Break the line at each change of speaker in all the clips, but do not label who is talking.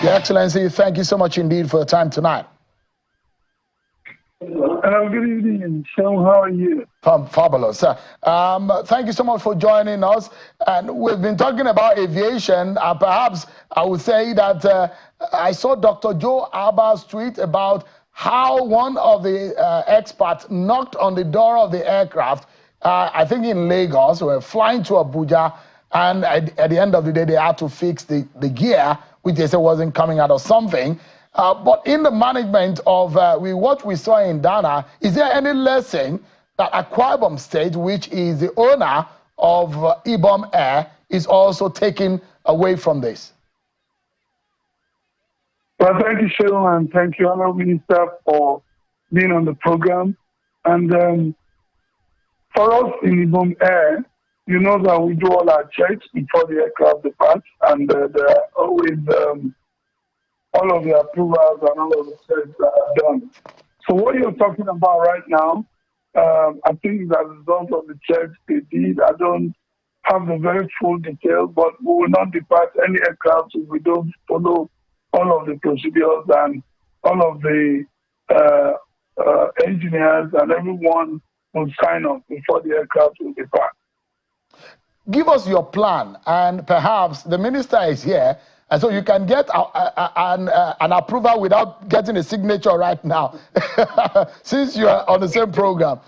Your Excellency, thank you so much indeed for your time tonight.
Good evening, Sean. How are you?
Fabulous. Thank you so much for joining us. And we've been talking about aviation. Perhaps I would say that I saw Dr. Joe Alba's tweet about how one of the experts knocked on the door of the aircraft, I think in Lagos. We were flying to Abuja, and at the end of the day, they had to fix the gear, which they said wasn't coming out or something. But in the management of what we saw in Dana, is there any lesson that Akwa Ibom State, which is the owner of Ibom Air, is also taking away from this?
Well, thank you, Sheldon, and thank you, Honourable Minister, for being on the program. And for us in Ibom Air, you know that we do all our checks before the aircraft departs, and there are always all of the approvals and all of the checks that are done. So what you're talking about right now, I think as a result of the checks they did, I don't have the very full details, but we will not depart any aircraft if we don't follow all of the procedures, and all of the engineers and everyone will sign off before the aircraft will depart.
Give us your plan, and perhaps the minister is here, and so you can get an approval without getting a signature right now, since you are on the same program.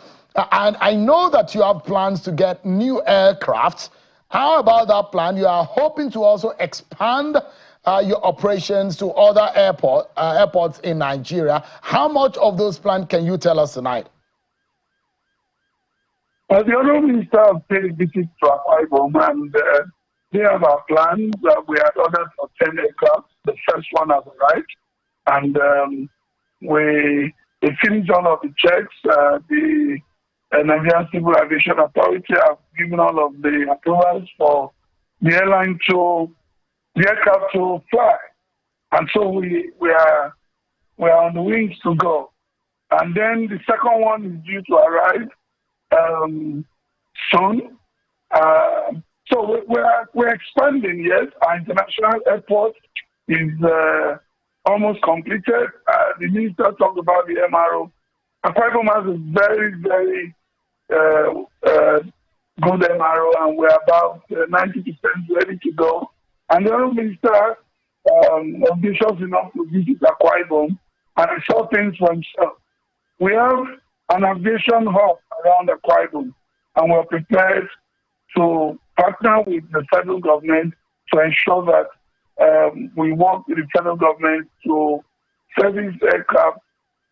And I know that you have plans to get new aircraft. How about that plan? You are hoping to also expand your operations to other airports in Nigeria. How much of those plans can you tell us tonight?
The Honourable Minister has paid a visit to Akwa Ibom, and they have our plans. We had ordered for 10 aircraft. The first one has arrived, and they finished all of the checks. The Nigerian Civil Aviation Authority have given all of the approvals for the airline to the aircraft to fly, and so we are on the wings to go. And then the second one is due to arrive soon. So we're expanding. Yes, our international airport is almost completed. The minister talked about the MRO. Akwa Ibom has a very, very good MRO, and we're about 90% ready to go. And the Honourable Minister was gracious enough to visit Akwa Ibom, and he saw things for himself. We have an aviation hub around Akwa Ibom, and we're prepared to partner with the federal government to ensure that we work with the federal government to service aircraft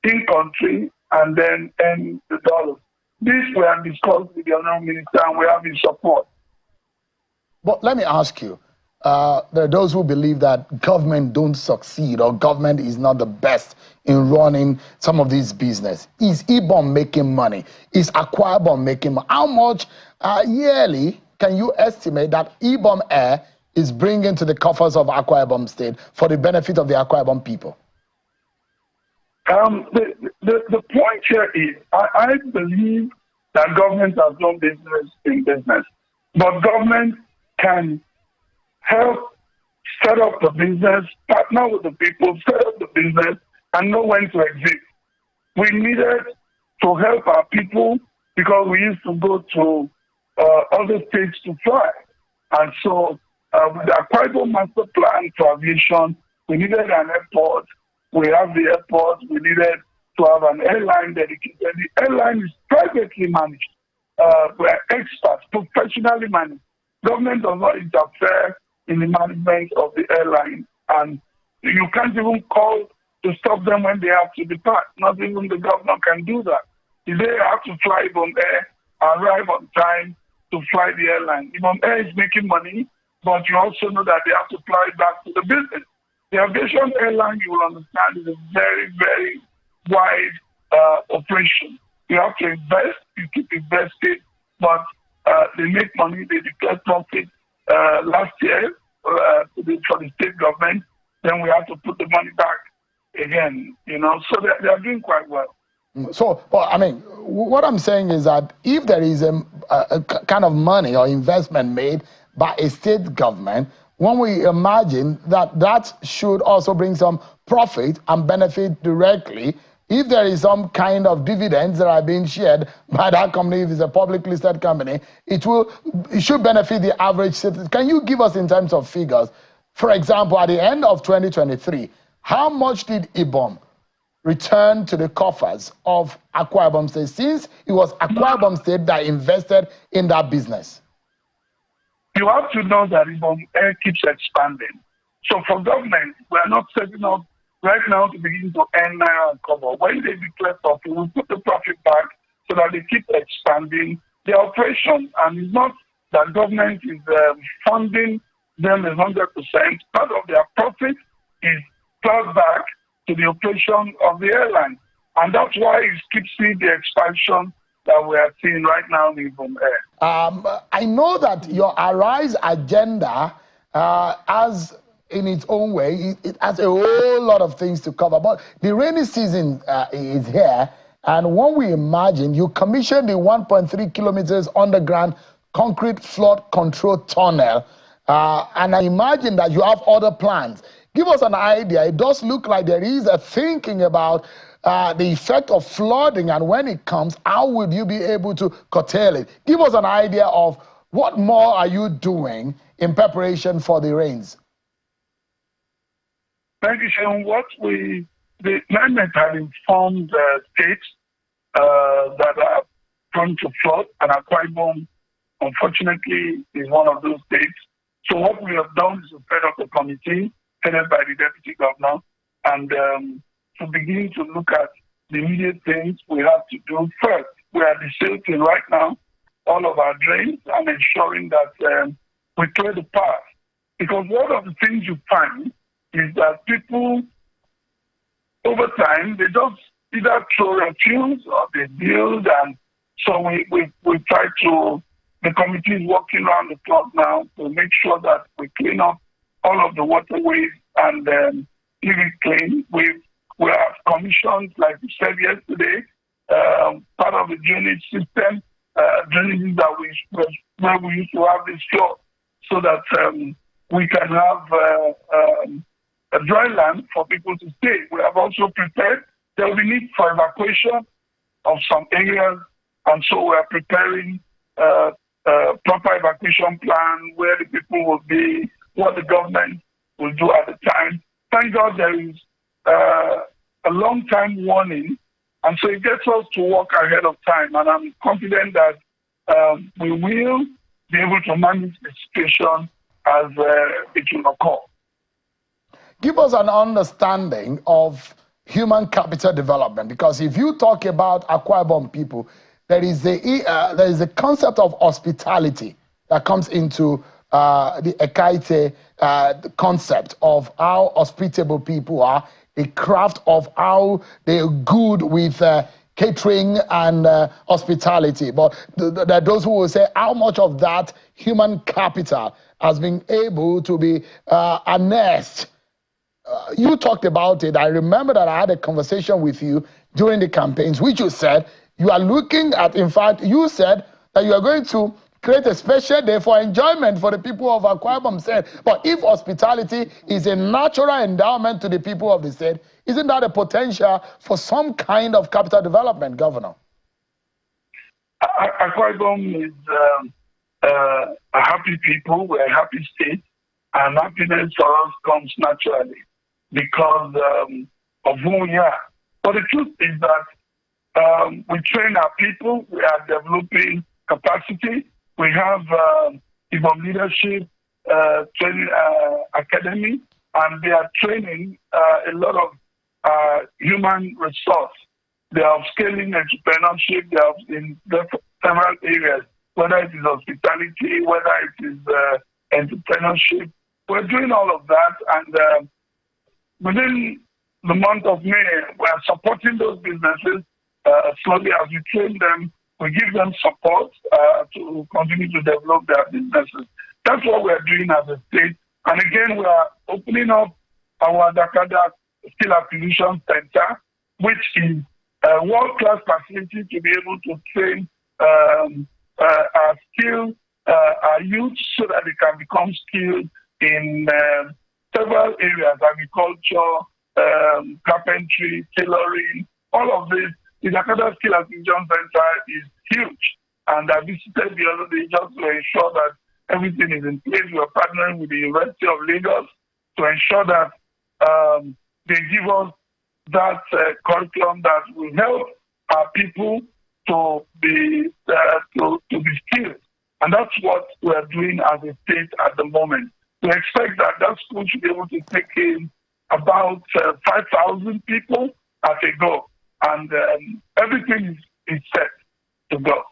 in country and then earn the dollars. This we have discussed with the Honourable Minister, and we have his support.
But let me ask you, there are those who believe that government don't succeed, or government is not the best in running some of these business. Is Ibom making money? Is Akwa Ibom making money? How much yearly can you estimate that Ibom Air is bringing to the coffers of Akwa Ibom State for the benefit of the Akwa Ibom people?
The point here is, I believe that government has done business in business, but government can help set up the business, partner with the people, set up the business, and know when to exit. We needed to help our people because we used to go to other states to fly. And so with the Akwa Ibom Master Plan for Aviation, we needed an airport. We have the airport. We needed to have an airline dedicated. The airline is privately managed. We're experts, professionally managed. Government does not interfere in the management of the airline, and you can't even call to stop them when they have to depart. Not even the governor can do that. If they have to fly Ibom Air, arrive on time to fly the airline. Ibom Air is making money, but you also know that they have to fly back to the business. The aviation airline, you will understand, is a very, very wide operation. You have to invest, you keep investing, but they make money, they declare profit. Last year for the state government, then we have to put the money back again, you know, so they are doing quite well.
So, well, I mean, what I'm saying is that if there is a kind of money or investment made by a state government, when we imagine that that should also bring some profit and benefit directly, if there is some kind of dividends that are being shared by that company, if it's a publicly listed company, it should benefit the average citizen. Can you give us in terms of figures? For example, at the end of 2023, how much did Ibom return to the coffers of Akwa Ibom State, since it was Akwa Ibom State that invested in that business?
You have to know that Ibom Air keeps expanding. So for government, we are not setting up right now to begin to earn naira and cover. When they declare profit, we put the profit back so that they keep expanding their operation. And it's not that government is funding them 100%. Part of their profit is plowed back to the operation of the airline. And that's why it keeps seeing the expansion that we are seeing right now in Ibom Air.
I know that your Arise agenda has, in its own way, it has a whole lot of things to cover. But the rainy season is here. And when we imagine, you commissioned the 1.3 kilometers underground concrete flood control tunnel. And I imagine that you have other plans. Give us an idea. It does look like there is a thinking about the effect of flooding, and when it comes, how would you be able to curtail it? Give us an idea of what more are you doing in preparation for the rains?
Thank you, Sean. The government has informed states that are prone to flood, and Akwa Ibom, unfortunately, is one of those states. So what we have done is to set up a committee headed by the deputy governor, and to begin to look at the immediate things we have to do. First, we are desilting right now all of our drains and ensuring that we clear the path. Because one of the things you find is that people, over time, they just either throw refuse or they build. And so we try to, the committee is working around the clock now to make sure that we clean up all of the waterways and keep it clean. We have commissioned, like we said yesterday, part of the drainage system, drainages that where we used to have this flow, so that we can have a dry land for people to stay. We have also prepared. There will be need for evacuation of some areas, and so we are preparing a proper evacuation plan where the people will be, what the government will do at the time. Thank God there is a long time warning, and so it gets us to work ahead of time. And I'm confident that we will be able to manage the situation as it will occur.
Give us an understanding of human capital development, because if you talk about Akwa Ibom people, there is a concept of hospitality that comes into the Ekaite concept of how hospitable people are, a craft of how they're good with catering and hospitality. But there are those who will say how much of that human capital has been able to be harnessed. You talked about it. I remember that I had a conversation with you during the campaigns, which you said you are looking at, in fact, you said that you are going to create a special day for enjoyment for the people of Akwa Ibom State. But if hospitality is a natural endowment to the people of the state, isn't that a potential for some kind of capital development, Governor?
Akwa Ibom is a happy people. We're a happy state. And happiness for us comes naturally because of who we are. But the truth is that we train our people. We are developing capacity. We have Ibom Leadership Training Academy, and they are training a lot of human resource. They are scaling entrepreneurship. They are in several areas, whether it is hospitality, whether it is entrepreneurship. We're doing all of that, and within the month of May, we're supporting those businesses slowly as we train them. We give them support to continue to develop their businesses. That's what we're doing as a state. And again, we are opening up our Dakada Skill Acquisition Center, which is a world-class facility to be able to train our youth so that they can become skilled in several areas, agriculture, carpentry, tailoring, all of this. The Jakarta Skill Acquisition Center is huge. And I visited the other day just to ensure that everything is in place. We are partnering with the University of Lagos to ensure that they give us that curriculum that will help our people to be skilled. And that's what we are doing as a state at the moment. We expect that school should be able to take in about 5,000 people at a go. And everything is set to go.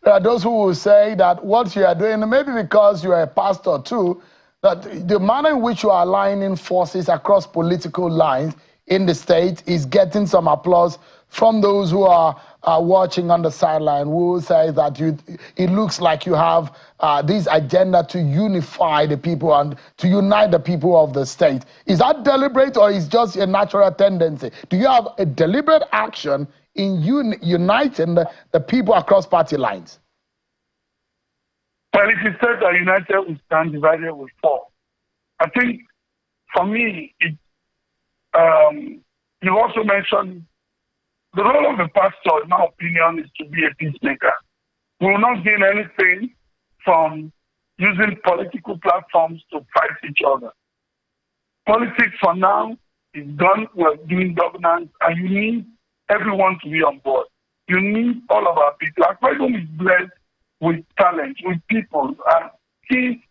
There are those who will say that what you are doing, maybe because you are a pastor too, that the manner in which you are aligning forces across political lines in the state is getting some applause from those who are watching on the sideline, who will say that it looks like you have this agenda to unify the people and to unite the people of the state. Is that deliberate or is just a natural tendency? Do you have a deliberate action in uniting the people across party lines?
Well, it is said that united we stand, divided we fall. I think, for me, you also mentioned the role of the pastor, in my opinion, is to be a peacemaker. We will not gain anything from using political platforms to fight each other. Politics, for now, is done. We're doing governance, and you need everyone to be on board. You need all of our people. Our Ibom is blessed with talent, with people, and key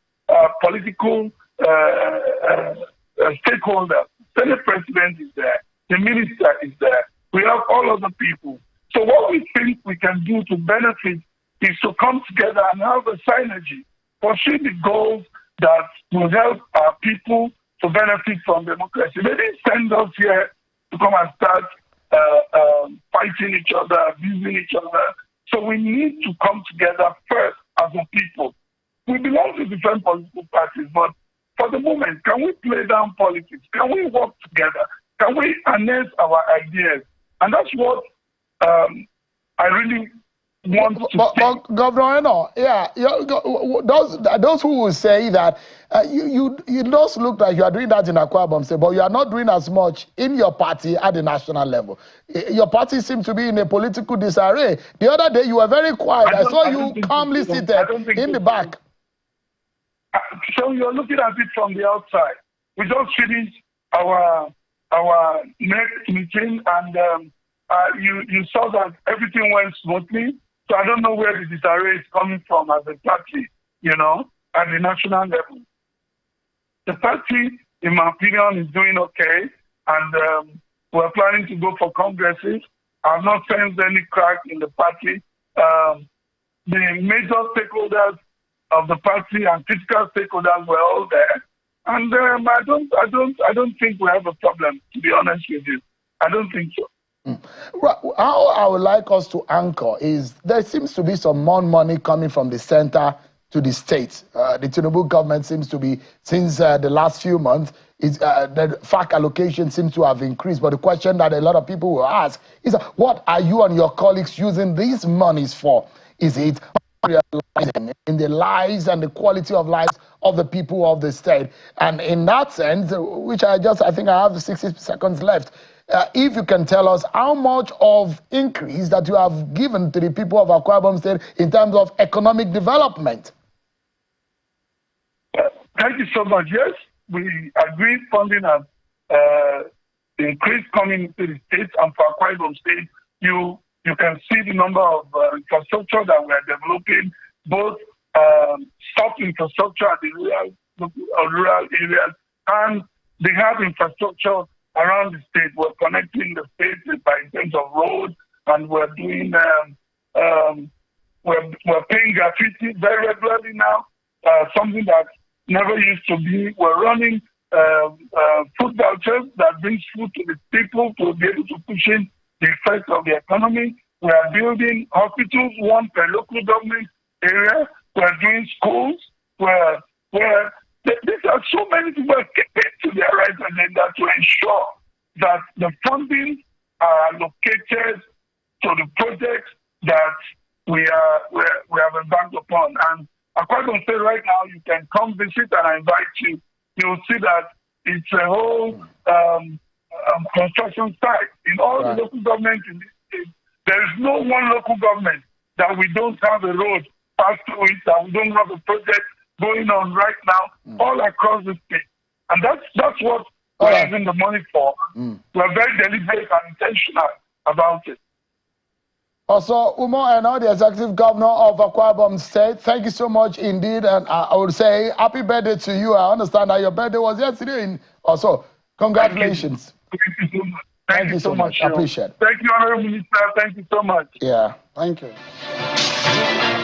political stakeholders. Senate president is there. The minister is there. We have all of the people. So what we think we can do to benefit is to come together and have a synergy, pursue the goals that will help our people to benefit from democracy. They didn't send us here to come and start fighting each other, abusing each other. So we need to come together first as a people. We belong to different political parties, but for the moment, can we play down politics? Can we work together? Can we harness our ideas? And that's what I really want to see.
Governor, yeah, those who will say that you just look like you are doing that in Akwa Ibom State, but you are not doing as much in your party at the national level. Your party seems to be in a political disarray. The other day you were very quiet. I saw you calmly seated in the back.
So you're looking at it from the outside. We just finished our next meeting, and you saw that everything went smoothly. So I don't know where the disarray is coming from as a party, at the national level. The party, in my opinion, is doing okay, and we're planning to go for congresses. I've not sensed any crack in the party. The major stakeholders of the party and critical stakeholders were all there, and I don't think we have a problem. To be honest with you, I don't think so.
How I would like us to anchor is there seems to be some more money coming from the center to the states. The Tinubu government seems to be, since the last few months, the FAC allocation seems to have increased. But the question that a lot of people will ask is, what are you and your colleagues using these monies for? Is it realizing in the lives and the quality of lives of the people of the state? And in that sense, which I think I have 60 seconds left, if you can tell us how much of increase that you have given to the people of Akwa Ibom State in terms of economic development.
Thank you so much. Yes, we agree funding has increased coming into the state, and for Akwa Ibom State, you can see the number of infrastructure that we are developing, both soft infrastructure at the rural areas and the hard infrastructure around the state. We're connecting the state in terms of roads, and we're doing we're paying gratuity very regularly now, something that never used to be. We're running food vouchers that brings food to the people to be able to push in the effect of the economy. We are building hospitals, one per local government area. We're doing schools where these are so many people keeping to their right agenda to ensure that the funding are allocated to the projects that we have embarked upon. And Akwa Ibom State right now, you can come visit and I invite you. You'll see that it's a whole construction site in all the local governments in this state. There is no one local government that we don't have a road passed through it, that we don't have a project going on right now all across the state. And that's what we're using the money for. We're very deliberate and intentional about it.
Also, Umo and the executive governor of Akwa Ibom State, thank you so much indeed. And I would say happy birthday to you. I understand that your birthday was yesterday. Also, congratulations.
Thank you so much.
Thank you so much. I appreciate it.
Thank you, Honorable Minister. Thank you so much.
Yeah, thank you.